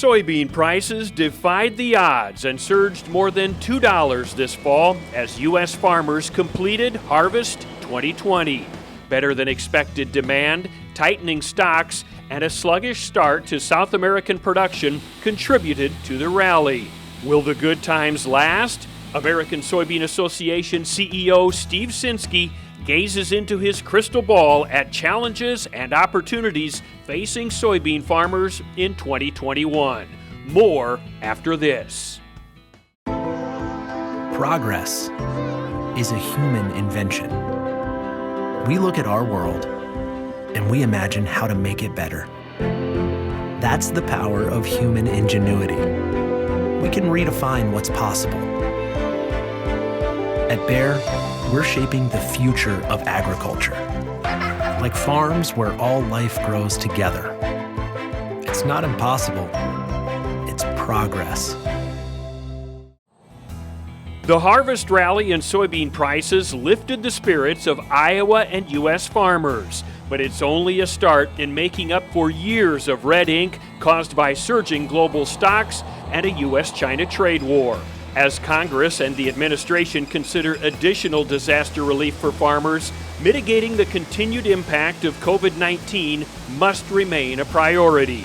Soybean prices defied the odds and surged more than $2 this fall as U.S. farmers completed harvest 2020. Better than expected demand, tightening stocks, and a sluggish start to South American production contributed to the rally. Will the good times last? American Soybean Association CEO Steve Censky gazes into his crystal ball at challenges and opportunities facing soybean farmers in 2021. More after this. Progress is a human invention. We look at our world and we imagine how to make it better. That's the power of human ingenuity. We can redefine what's possible. At Bayer, we're shaping the future of agriculture, like farms where all life grows together. It's not impossible, it's progress. The harvest rally in soybean prices lifted the spirits of Iowa and U.S. farmers, but it's only a start in making up for years of red ink caused by surging global stocks and a U.S.-China trade war. As Congress and the administration consider additional disaster relief for farmers, mitigating the continued impact of COVID-19 must remain a priority.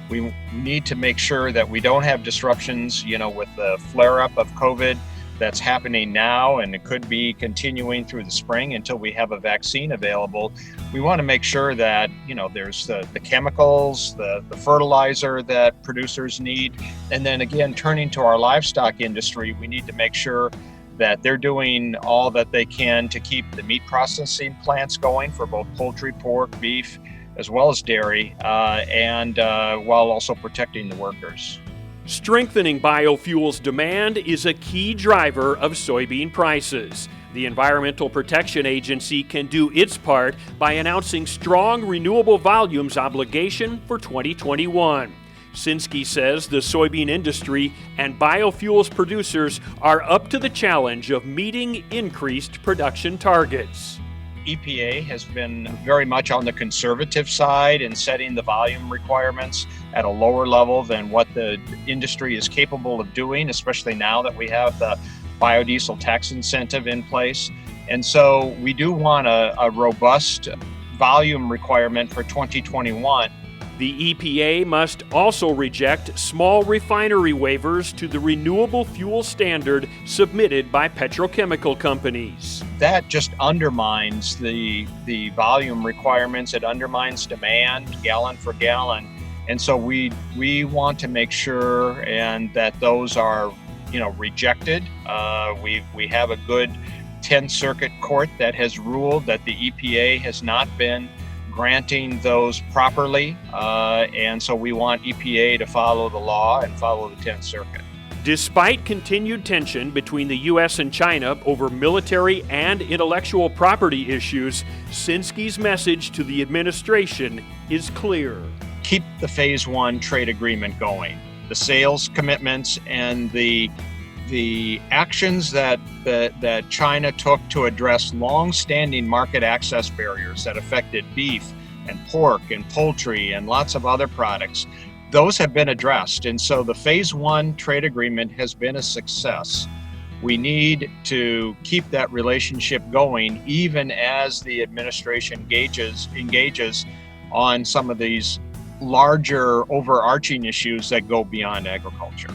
We need to make sure that we don't have disruptions, with the flare-up of COVID that's happening now, and it could be continuing through the spring until we have a vaccine available. We want to make sure that, there's the chemicals, the fertilizer that producers need. And then again, turning to our livestock industry, we need to make sure that they're doing all that they can to keep the meat processing plants going for both poultry, pork, beef, as well as dairy, and while also protecting the workers. Strengthening biofuels demand is a key driver of soybean prices. The Environmental Protection Agency can do its part by announcing strong renewable volumes obligation for 2021. Censky says the soybean industry and biofuels producers are up to the challenge of meeting increased production targets. EPA has been very much on the conservative side in setting the volume requirements at a lower level than what the industry is capable of doing, especially now that we have the biodiesel tax incentive in place. And so we do want a robust volume requirement for 2021. The EPA must also reject small refinery waivers to the renewable fuel standard submitted by petrochemical companies. That just undermines the volume requirements. It undermines demand, gallon for gallon. And so we want to make sure and that those are, rejected. We have a good 10th Circuit Court that has ruled that the EPA has not been granting those properly, and so we want EPA to follow the law and follow the 10th Circuit. Despite continued tension between the U.S. and China over military and intellectual property issues, Censky's message to the administration is clear. Keep the Phase 1 trade agreement going. The sales commitments and the actions that China took to address long-standing market access barriers that affected beef and pork and poultry and lots of other products, those have been addressed. And so the Phase 1 trade agreement has been a success. We need to keep that relationship going even as the administration engages on some of these larger overarching issues that go beyond agriculture.